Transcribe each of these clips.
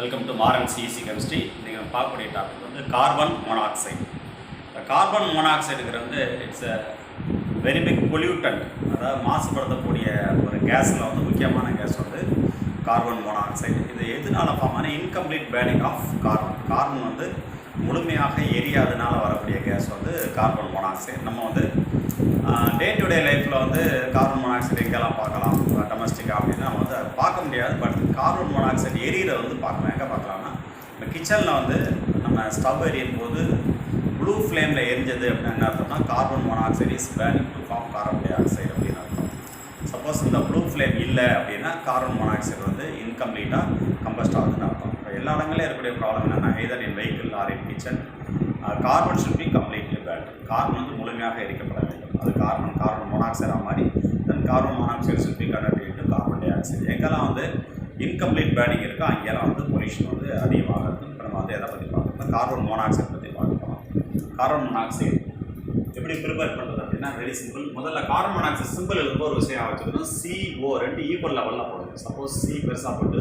Welcome to Maran CEC chemistry. நீங்கள் பார்க்கக்கூடிய topic வந்து கார்பன் மோனாக்சைடு. இந்த கார்பன் மோனாக்சைடுங்கிறது வந்து it's a very big pollutant, அதாவது மாசுபடுத்தக்கூடிய ஒரு கேஸில் வந்து முக்கியமான கேஸ் வந்து கார்பன் மோனாக்சைடு. இது எதனால ஃபார்ம் ஆன இன்கம்ப்ளீட் பேர்னிங் ஆஃப் கார்பன் வந்து முழுமையாக எரியாதனால வரக்கூடிய கேஸ் வந்து கார்பன் மோனாக்சைடு. நம்ம வந்து டே டு டே லைஃப்பில் வந்து கார்பன் மோனாக்சைடு எங்கெல்லாம் பார்க்கலாம் டொமஸ்டிக்காக அப்படின்னா நம்ம வந்து பார்க்க முடியாது. பட் கார்பன் மோனாக்சைடு எரியிற வந்து பார்க்கலாம். எங்கே பார்க்கலாம்னா இந்த கிச்சனில் வந்து நம்ம ஸ்டவ் எரியும் போது ப்ளூ ஃப்ளேமில் எரிஞ்சது அப்படின்னு என்ன அர்த்தம்னா carbon monoxide is burning to form carbon dioxide அப்படின்னு அர்த்தம். சப்போஸ் இந்த ப்ளூ ஃப்ளேம் இல்லை அப்படின்னா கார்பன் மோனாக்சைடு வந்து இன்கம்ப்ளீட்டாக கம்பஸ்ட் ஆகுதுன்னு அர்த்தம். இப்போ எல்லா இடங்களிலும் இருக்கக்கூடிய ப்ராப்ளம் என்னென்னா either in vehicle or in kitchen carbon should be completely burnt. Carbon வந்து முழுமையாக எரிக்கப்பட வேண்டும். அது கார்பன் மோனாக்சைடாக மாறி then carbon monoxide should be converted to carbon dioxide. எங்கெல்லாம் வந்து இன்கம்ப்ளீட் பேர்னிங் இருக்கோ அங்கெல்லாம் வந்து பொல்யூஷன் வந்து அதிகமாக இருக்கும். இப்போ நம்ம வந்து எதை பற்றி பார்க்கணும்னா கார்பன் மோனாக்சைடு பற்றி பார்க்கலாம். கார்பன் மோனாக்சைடு எப்படி ப்ரிப்பேர் பண்ணுறது அப்படின்னா வெரி சிம்பிள். முதல்ல கார்பன் மோனாக்சைடு சிம்பிள் எழுதும் ஒரு விஷயம் வச்சுக்கணும். CO ரெண்டு ஈக்குவல் லெவலில் போடுங்க. சப்போஸ் C பெருசாக போட்டு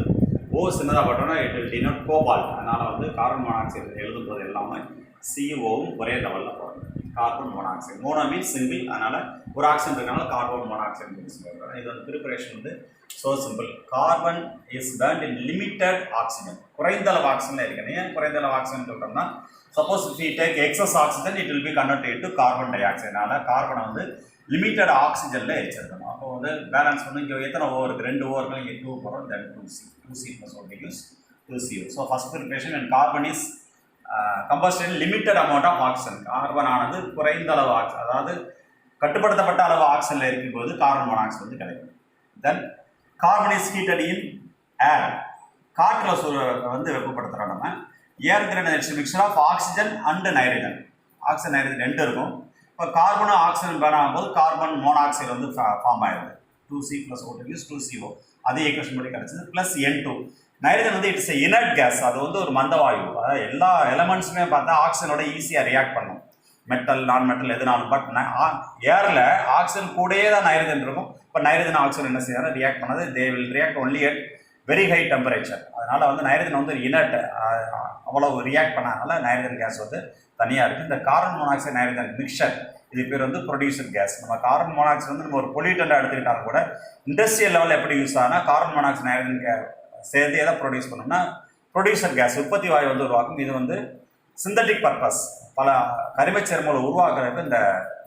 O சின்னதாக போட்டோம்னா இட் வில் டினோட் கோபால்ட். அதனால் வந்து கார்பன் மோனாக்சைடு எழுதும் போது எல்லாமே CO-வும் ஒரே லெவலில் போடணும். Carbon monoxide mono means single, அதனால் ஒரு ஆக்சிஜன் இருக்கனால கார்பன் மோனாக்சைடு மீன்ஸ். இது வந்து ப்ரிப்பரேஷன் வந்து so simple. Carbon is burnt in limited oxygen. குறைந்த அளவு ஆக்சிஜன் இருக்கணும். ஏன் குறைந்த அளவு ஆக்சிஜன் சொல்கிறோம்னா suppose if you take excess oxygen it will be converted to carbon dioxide. அதனால் கார்பனை வந்து லிமிட்டட் ஆக்சிஜனில் எரிச்சிருக்கணும். அப்போ வந்து பேலன்ஸ் வந்து இங்கே எத்தனை ஓ இருக்குது, 2 ஓ இருக்குது, இங்கே 2 போகிறோம், then 2C + 1 use 2CO. So first preparation and carbon is combustion limited amount of oxygen. Carbon ஆனது குறைந்த அளவு ஆக்சிஜன், அதாவது கட்டுப்படுத்தப்பட்ட அளவு ஆக்சிஜனில் இருக்கும்போது கார்பன் மோனாக்சைடு வந்து கிடைக்கும். Then carbon is heated in air. காற்றில் வந்து வெப்பப்படுத்துகிறோம் நம்ம. ஏற்கனவே mixture of oxygen and nitrogen. Oxygen nitrogen 2 இருக்கும். இப்போ கார்பனும் ஆக்சிஜன் பேன் ஆகும்போது கார்பன் மோனாக்சைடு வந்து ஃபார்ம் ஆயிடுது. 2C + O use 2CO. அதே ஈக்குவேஷன் படி கிடச்சிது. Plus N2. நைட்ரஜன் வந்து இட்ஸ் இனர்ட் கேஸ். அது வந்து ஒரு மந்தவாயு. அதாவது எல்லா எலமெண்ட்ஸுமே பார்த்தா ஆக்சிஜனோட ஈஸியாக ரியாக்ட் பண்ணும். மெட்டல் நான் மெட்டல் எதுனாலும். பட் ஏரில் ஆக்சிஜன் கூடயே தான் நைட்ரஜன் இருக்கும். இப்போ நைட்ரஜன் ஆக்சிஜன் என்ன செய்யணும் ரியாக்ட் பண்ணது they will react only at very high temperature. அதனால் வந்து நைட்ரஜன் வந்து இனர்ட், அவ்வளோ ரியாக்ட் பண்ணாதனால நைட்ரஜன் கேஸ் வந்து தனியாக இருக்குது. இந்த கார்பன் மோனாக்சைடு நைட்ரஜன் மிக்சர் இது பேர் வந்து ப்ரொடியூசர் கேஸ். நம்ம கார்பன் மோனாக்சைடு வந்து நம்ம ஒரு பொல்யூட்டண்டாக எடுத்துக்கிட்டாலும் கூட இண்டஸ்ட்ரியல் லெவலில் எப்படி யூஸ் ஆகுனா கார்பன் மோனாக்சைடு நைட்ரஜன் சேர்த்து எதை ப்ரொடியூஸ் பண்ணோம்னா ப்ரொடியூசர் கேஸ் உற்பத்தி வாயு வந்து உருவாக்கும். இது வந்து சிந்தட்டிக் பர்பஸ் பல கரிமச்சேர்மங்களை உருவாக்குறதுக்கு இந்த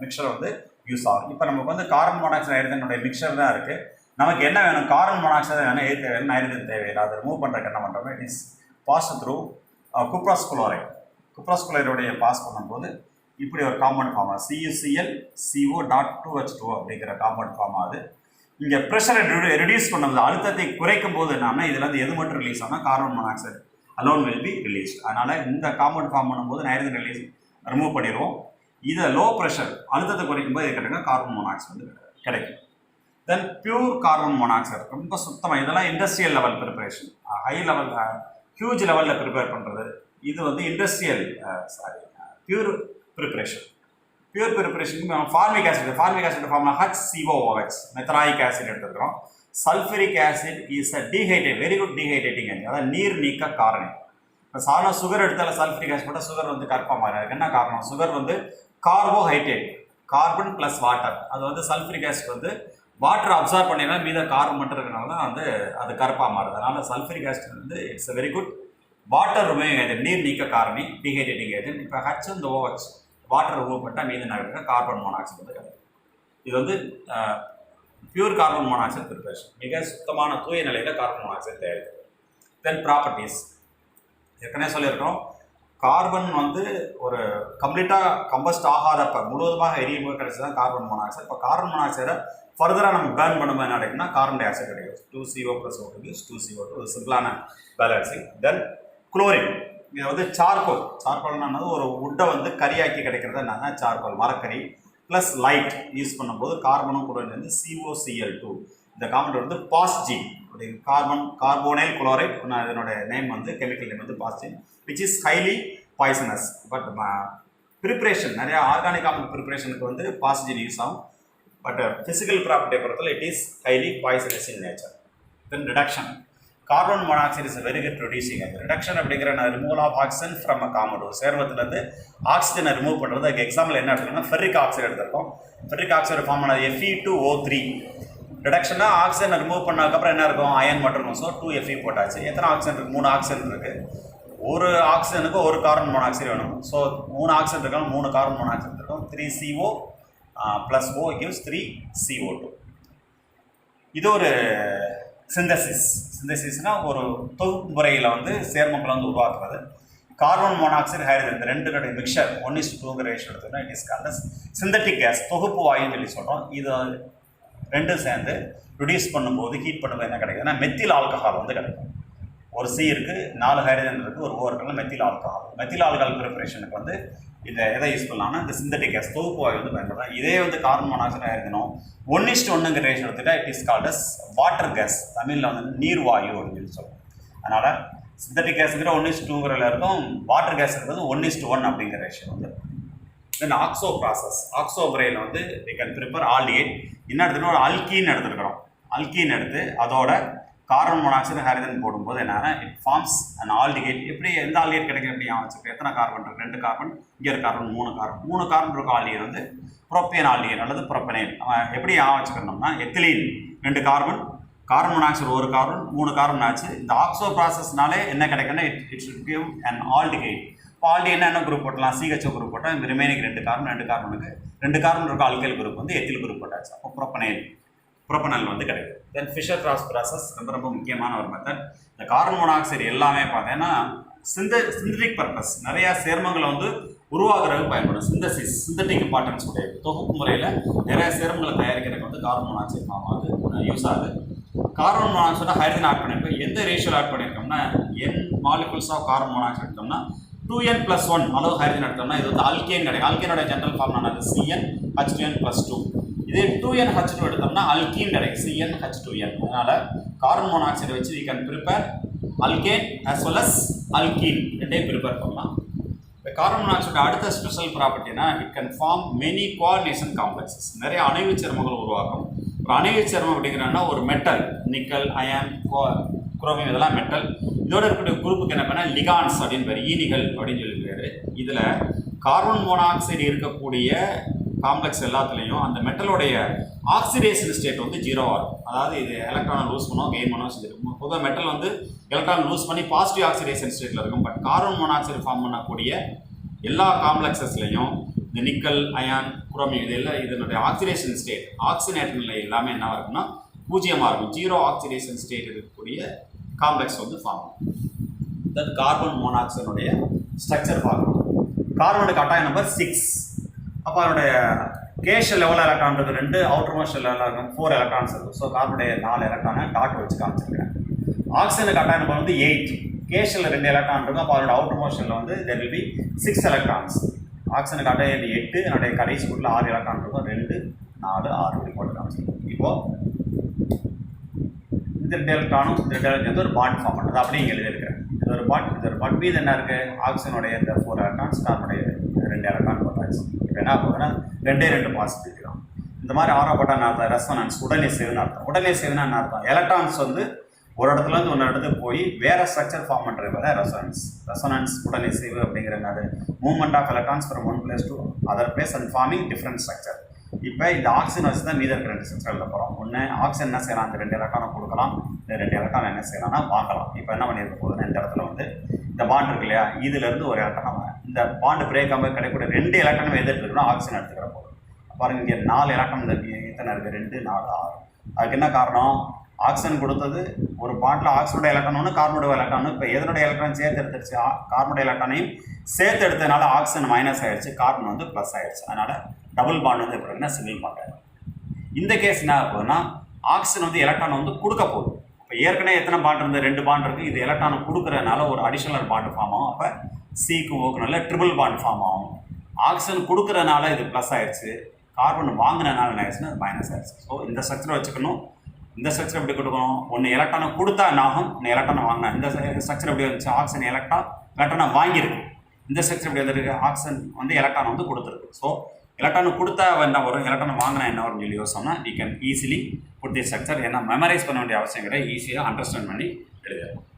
மிக்சர் வந்து யூஸ் ஆகும். இப்போ நமக்கு வந்து கார்பன் மோனாக்சைடு நைட்ரஜனுடைய மிக்சர் தான் இருக்குது. நமக்கு என்ன வேணும், கார்பன் மோனாக்சைடு வேணும், எது தேவையான நைட்ரஜன் தேவையில்லை. அதை ரிமூவ் பண்ணுறதுக்கு என்ன பண்ணுறோம், it is pass through cuprous chloride. Cuprous குளோரைடுடைய பாஸ் பண்ணும்போது இப்படி ஒரு காம்பவுண்ட் ஃபார்ம் ஆகுது. CuCl CO.2H2O அப்படிங்கிற காம்பவுண்ட் ஃபார்ம் ஆகுது. இங்கே ப்ரெஷரை ரெடியூஸ் பண்ணும்போது அழுத்தத்தை குறைக்கும் போது என்னன்னா இதில் வந்து எது மட்டும் ரிலீஸ் ஆனால் carbon monoxide alone will be released. அதனால் இந்த காம்பவுண்ட் ஃபார்ம் பண்ணும்போது நைட்ரஜன் ரிலீஸ் ரிமூவ் பண்ணிடுவோம். இதை லோ ப்ரெஷர் அழுத்தத்தை குறைக்கும் போது இது கிடைக்கும் கார்பன் மோனாக்சைடு வந்து கிடைக்கும். தென் பியூர் கார்பன் மோனாக்சைடு ரொம்ப சுத்தமாக. இதெல்லாம் industrial level preparation, high level huge லெவலில் ப்ரிப்பேர் பண்ணுறது. இது வந்து இண்டஸ்ட்ரியல் பியூர் ப்ரிப்பரேஷன். பியூர் ப்ரிப்பரேஷனுக்கு ஃபார்மிக் ஆசிட் ஃபார்ம்னா HCOOH மெத்தனாயிக் ஆசிட் எடுத்துக்கிறோம். Sulphuric acid is a dehydrate, very good dehydrating acid, அதாவது நீர் நீக்க காரணி. இப்போ சாதாரண சுகர் எடுத்தாலும் சல்ஃபரிக் ஆசிட் போட்டால் சுகர் வந்து கற்பாக மாறிருக்கு. என்ன காரணம், சுகர் வந்து கார்போஹைட்ரேட், கார்பன் ப்ளஸ் வாட்டர். அது வந்து சல்ஃபரிக் ஆசிட் வந்து வாட்டர் அப்சார்ப் பண்ணினா மீத கார்பன் மட்டும் இருக்கிறனால தான் வந்து அது கருப்பாக மாறுது. அதனால் சல்ஃபரிக் ஆசிட் வந்து it's a very good water removing agent, நீர் நீக்க காரணி, டீஹைட்ரேட்டிங் ஏஜென்ட். இப்போ H இந்த OH வாட்டர் ரிமூவ் பண்ணிட்டால் மீது என்ன கார்பன் மோனாக்சைடு வந்து கிடைக்கும். இது வந்து பியூர் கார்பன் மோனாக்சைடு ப்ரிப்பரேஷன். மிக சுத்தமான தூய நிலையில் கார்பன் மோனாக்சைடு தயாரிக்கிறது. தென் ப்ராப்பர்ட்டிஸ் ஏற்கனவே சொல்லியிருக்கோம். கார்பன் வந்து ஒரு கம்ப்ளீட்டாக கம்பஸ்ட் ஆகாதப்போ முழுவதுமாக எரியும் போது கிடைச்சது தான் கார்பன் மோனாக்சைடு. இப்போ கார்பன் மோனாக்சைடை ஃபர்தராக நம்ம பேர்ன் பண்ணும்போது என்ன கிடைக்குன்னா கார்பன் டை ஆக்சைடு கிடைக்கும். 2CO + O use 2CO2 ஒரு சிம்பிளான பேலன்சிங். தென் குளோரின், இது வந்து சார்கோல்னா ஒரு உட்டை வந்து கரியாக்கி கிடைக்கிறது என்னன்னா சார்கோல், மரக்கறி ப்ளஸ் லைட் யூஸ் பண்ணும்போது கார்பனும் குளோரின் வந்து COCl2. இந்த காம்பவுண்ட் வந்து பாஸ்ஜீன், கார்போனைல் குளோரைட். இதனுடைய நேம் வந்து கெமிக்கல் நேம் வந்து phosgene, which is highly poisonous. But preparation நிறையா ஆர்கானிக் காம்பவுண்ட் ப்ரிப்பரேஷனுக்கு வந்து பாஸ்ஜீன் யூஸ் ஆகும். பட் ஃபிசிக்கல் ப்ராப்பர்ட்டியை பொறுத்தவரை it is highly poisonous in nature. Then reduction, carbon monoxide is very good producing அது. ரிடக்ஷன் அப்படிங்கிற removal of oxygen from a compound. ஒரு சேர்மத்துலேருந்து ஆக்சிஜனை ரிமூவ் பண்ணுறது. அதுக்கு எக்ஸாம்பிள் என்ன எடுத்துருக்கோம்னா ஃபெர்ரிக் ஆக்சைடு எடுத்திருக்கோம். ஃபெர்ரிக் ஆக்சைடு ஃபார்ம் ஆனது Fe2O3. ரிடக்ஷனாக ஆக்சிஜனை ரிமூவ் பண்ணதுக்கப்புறம் என்ன இருக்கும், அயன் மட்டும் இருக்கும். ஸோ 2Fe போட்டாச்சு. எத்தனை ஆக்சிஜன் இருக்குது, 3 ஆக்சிஜன் இருக்குது. ஒரு ஆக்சிஜனுக்கு ஒரு கார்பன் மோனாக்சைடு வேணும். ஸோ 3 ஆக்சிஜன் இருக்காங்க, 3 கார்பன் மோனாக்சைடு இருக்கும். 3CO + O gives 3CO2. இது ஒரு சிந்தசிஸ்னால் ஒரு தொகுப்பு முறையில் வந்து சேர்மங்களை வந்து உருவாக்குறது. கார்பன் மோனாக்சைடு ஹைட்ரஜன் இந்த ரெண்டுடைய மிக்சர் 1:2 ரேஷியோ எடுத்தோம்னா it is called synthetic gas, தொகுப்பு வாயுன்னு சொல்லி சொல்கிறோம். இது ரெண்டும் சேர்ந்து ப்ரொடியூஸ் பண்ணும்போது ஹீட் பண்ணும்போது என்ன கிடைக்குதுன்னா மெத்தில் ஆல்கஹால் வந்து கிடைக்கும். ஒரு C இருக்குது, 4 ஹைட்ரஜன் இருக்குது, ஒரு O இருக்குன்னா மெத்தில் ஆல்கஹால். மெத்தில் ஆல்கஹால் ப்ரிப்பரேஷனுக்கு வந்து இந்த எதை யூஸ் பண்ணலாம்னா இந்த சிந்தட்டிக் கேஸ் தொகுப்பு வாயு வந்து பயன்படுறோம். இதே வந்து கார்பன் மோனாக்சைடு ஹைட்ரஜனும் 1:1 ரேஷியோ எடுத்துகிட்டா it is called as water gas. தமிழில் வந்து நீர் வாயு அப்படின்னு சொல்லி சொல்லுவோம். அதனால் சிந்தட்டிக் கேஸுங்கிற 1:2 இருக்கும், வாட்டர் கேஸுங்கிறது 1:1 அப்படிங்கிற ரேஷியோ வந்து. தென் ஆக்சோ ப்ராசஸ். ஆக்சோ முறையில் வந்து வி கேன் ப்ரிப்பேர் ஆல்டிகேட். என்ன எடுத்துக்கணும், ஒரு அல்கீன் எடுத்துருக்கிறோம். அல்கீன் எடுத்து அதோட கார்பன் மோனாக்சைடு ஹைட்ரஜன் போடும்போது என்னன்னா இட் ஃபார்ம்ஸ் அன் ஆல்டிகேட். எப்படி எந்த ஆல்டிகேட் கிடைக்கும், எப்படி வச்சுருக்கு, எத்தனை கார்பன் இருக்குது, 2 கார்பன், இங்கே ஒரு கார்பன், 3 கார்பன் இருக்க ஆல்டிகேட் வந்து ப்ரோப்பேன் ஆல்டிகேட் அல்லது ப்ரோப்பனைல். எப்படி வச்சுக்கணும்னா ethylene 2 carbon, carbon monoxide 1 carbon, 3 carbon ஆச்சு. இந்த ஆக்சோ ப்ராசஸ்னாலே என்ன கிடைக்குன்னா இட் ஷுட் கிவ் அன் ஆல்டிகேட். இப்போ ஆல்டிகேட்னா என்ன குரூப் போட்டலாம், CHO குரூப் போட்டால் இந்த ரிமைனிங் 2 கார்பனுக்கு 2 கார்பன் இருக்க ஆல்கைல் குரூப் வந்து எத்தில் குரூப் போட்டாச்சு. அப்போ ப்ரோப்பனைல் வந்து கிடைக்கும். தென் ஃபிஷர்-கிராஸ் ப்ராசஸ் ரொம்ப முக்கியமான ஒரு மெத்தட். இந்த கார்பன் மோனாக்சைடு எல்லாமே பார்த்தீங்கன்னா சிந்தட்டிக் பர்பஸ், நிறையா சேர்மங்களை வந்து உருவாக்குறதுக்கு பயன்படும். சிந்தட்டிக் இம்பார்ட்டன்ஸ் உடைய தொகுப்பு முறையில் நிறைய சேர்மங்களை தயாரிக்கிறதுக்கு வந்து கார்பன் மோனாக்சைடு ஃபார்ம் ஆகுது, யூஸ் ஆகுது. கார்பன் மோனாக்சைடு ஹைட்ரஜன் ஆட் பண்ணியிருக்கோம். எந்த ரேஷியோவில் ஆட் பண்ணியிருக்கோம்னா N molecules of carbon monoxide எடுத்தோம்னா 2N+1 அளவு ஹைட்ரஜன் எடுத்தோம்னா இது வந்து அல்கேன் கிடைக்கும். அல்கேனோட ஜென்ரல் ஃபார்ம் ஆனது CnH2n+2. இதே 2NH2 எடுத்தோம்னா அல்கீன் கிடைக்கும், CnH2n. அதனால் கார்பன் மோனாக்சைடு வச்சு we can prepare alkane as well as alkene ரெண்டையும் ப்ரிப்பேர் பண்ணலாம். இப்போ கார்பன் மோனாக்சைடு அடுத்த ஸ்பெஷல் ப்ராப்பர்ட்டினா it can form many coordination complexes. நிறைய அணைவு சேர்மங்கள் உருவாக்கும். ஒரு அணைவு சேர்மம் அப்படிங்கிறன்னா ஒரு மெட்டல், நிக்கல், அயன், குரோமியம், இதெல்லாம் மெட்டல். இதோட இருக்கக்கூடிய குரூப்புக்கு என்ன பண்ணால் லிகான்ஸ் அப்படின்னு பேர், ஈனிகள் அப்படின்னு சொல்லியிருக்காரு. இதில் கார்பன் மோனாக்சைடு இருக்கக்கூடிய காம்ப்ளெக்ஸ் எல்லாத்துலேயும் அந்த மெட்டலோடைய ஆக்சிடேஷன் ஸ்டேட் வந்து 0 இருக்கும். அதாவது இது எலக்ட்ரானை லூஸ் பண்ணோம், கெயின் பண்ணோம் செஞ்சுருக்கும். பொதுவாக மெட்டல் வந்து எலக்ட்ரான் லூஸ் பண்ணி பாசிட்டிவ் ஆக்சிடேஷன் ஸ்டேட்டில் இருக்கும். பட் கார்பன் மோனாக்சைடு ஃபார்ம் பண்ணக்கூடிய எல்லா காம்ப்ளெக்ஸஸ்லையும் இந்த நிக்கல், அயான், குரோமியம் இதனுடைய ஆக்சிடேஷன் ஸ்டேட், ஆக்சிஜனேட் நிலை எல்லாமே என்ன இருக்குன்னா 0 இருக்கும். 0 ஆக்சிடேஷன் ஸ்டேட் இருக்கக்கூடிய காம்ப்ளெக்ஸ் வந்து ஃபார்ம் ஆகும். தென் கார்பன் மோனாக்சைடுடைய ஸ்ட்ரக்சர் பார்க்கணும். கார்பனுக்கு அட்டாயம் நம்பர் 6. அப்போ அதனுடைய கேஷல் லெவல் எலக்ட்ரான் இருக்குது 2, அவுட்டர் மோஸ்ட் லெவலில் இருக்கும் 4 எலக்ட்ரான்ஸ் இருக்குது. ஸோ கார்பனுடைய 4 எலக்ட்ரானை டாட் வச்சு காமிச்சிருக்கேன். ஆக்சிஜனுக்கு அட்டாயம் நம்பர் வந்து 8. கேஷில் 2 எலக்ட்ரான் இருக்கும். அப்போ அதோட அவுட்டர் மோஸ்டில் வந்து there will be 6 எலக்ட்ரான்ஸ். ஆக்சிஜனுக்கு அட்டாயம் 8, என்னுடைய கடைசி கூட்டில் 6 எலக்ட்ரான் இருக்கும். 2, 4, 6 இப்படி போட்டு காமிச்சிருக்கோம். இப்போது இந்த 2 எலக்ட்ரானும் இந்த 2 எலக்ட்ரான் ஒரு பாண்ட் ஃபார்ம் பண்ணுறது அப்படியே இங்கே எழுதியிருக்கிறேன். இது ஒரு பாண்ட் மீது என்ன இருக்குது, ஆக்சிஜனுடைய இந்த 4 எலக்ட்ரான்ஸ், கார்பனுடைய 2 எலக்ட்ரான் போட்டாச்சு. இப்போ என்ன போகுதுன்னா 2 பாசிட்டிவ் தான். இந்த மாதிரி ஆறாப்பட்ட அர்த்தம் ரெசோனன்ஸ், உடனே சேவுன்னு அர்த்தம். உடனே சேவுன்னா என்ன அர்த்தம், எலக்ட்ரான்ஸ் வந்து ஒரு இடத்துலேருந்து ஒரு இடத்துக்கு போய் வேறு ஸ்ட்ரக்சர் ஃபார்ம் பண்ணுறது தான் ரெசோனன்ஸ் உடனே சேவு அப்படிங்கிற என்னது, movement of electrons from one place to other place and forming different structure. இப்போ இந்த ஆக்சிஜன் வச்சு தான் மீத இருக்கிற 2 ஸ்ட்ரக்சர் எழுத போகிறோம். ஒன்று ஆக்சிஜன் என்ன செய்யலாம், அந்த 2 எலக்ட்ரானை கொடுக்கலாம், இந்த 2 எலக்ட்ரான் என்ன செய்யலாம்னா வாங்கலாம். இப்போ என்ன பண்ணியிருக்க போகுதுன்னா இந்த இடத்துல வந்து இந்த பாண்ட் இருக்கு இல்லையா, இதுலேருந்து ஒரு எலக்ட்ரான் இந்த பாண்டு பிரேக் ஆகாமல் கிடைக்கக்கூடிய 2 எலக்ட்ரான் எது எடுத்துக்கணும், ஆக்சிஜன் எடுத்துக்கிற போகுது. பாருங்க இங்கே 4 எலக்ட்ரான் இத்தனை இருக்குது, 2, 4, 6. அதுக்கு என்ன காரணம், ஆக்சிஜன் கொடுத்தது ஒரு பாண்டில் ஆக்சிஜனோட எலக்ட்ரான் ஒன்று, கார்பனோட எலக்ட்ரான். இப்போ எதனுடைய எலக்ட்ரான் சேர்த்து எடுத்துருச்சு, கார்பனோட எலக்ட்ரானையும் சேர்த்து எடுத்ததுனால ஆக்சிஜன் மைனஸ் ஆகிடுச்சு, கார்பன் வந்து ப்ளஸ் ஆகிடுச்சு. அதனால் டபுள் பாண்ட் வந்து எப்படின்னா சிங்கிள் பாண்ட் ஆகிடும். இந்த கேஸ் என்ன ஆகுதுன்னா ஆக்சிஜன் வந்து எலக்ட்ரான் வந்து கொடுக்க போகுது. இப்போ ஏற்கனவே எத்தனை பாண்ட் இருந்து 2 பாண்ட் இருக்குது, இது எலக்ட்ரானை கொடுக்குறதுனால ஒரு அடிஷனல் பாண்ட் ஃபார்ம் ஆகும். அப்போ சிக்கு ஓக்குனால ட்ரிபிள் பாண்ட் ஃபார்ம் ஆகும். ஆக்சிஜன் கொடுக்குறதுனால இது ப்ளஸ் ஆயிடுச்சு, கார்பன் வாங்கினதுனால என்ன ஆயிடுச்சுன்னா மைனஸ் ஆயிடுச்சு. ஸோ இந்த ஸ்ட்ரக்சரை வச்சுக்கணும். இந்த ஸ்ட்ரக்சர் எப்படி கொடுக்கணும், ஒன்று எலக்ட்ரானை கொடுத்தா என்ன ஆகும், ஒன்று எலக்ட்ரானை வாங்கினா. இந்த ஸ்ட்ரக்சர் எப்படி வந்துச்சு, ஆக்சிஜன் எலக்ட்ரானை வாங்கியிருக்கு. இந்த ஸ்ட்ரக்சர் எப்படி வந்துருக்கு, ஆக்சிஜன் வந்து எலக்ட்ரான் வந்து கொடுத்துருக்கு. ஸோ எலக்ட்ரானை கொடுத்தா என்ன வரும், எலக்ட்ரானை வாங்கினா என்ன வரும்னு சொல்லி யோசிச்சோம்னா we can easily put the structure. ஏன்னா மெமரைஸ் பண்ண வேண்டிய அவசியம் கிடையாது, ஈஸியாக அண்டர்ஸ்டாண்ட் பண்ணி கிடையாது.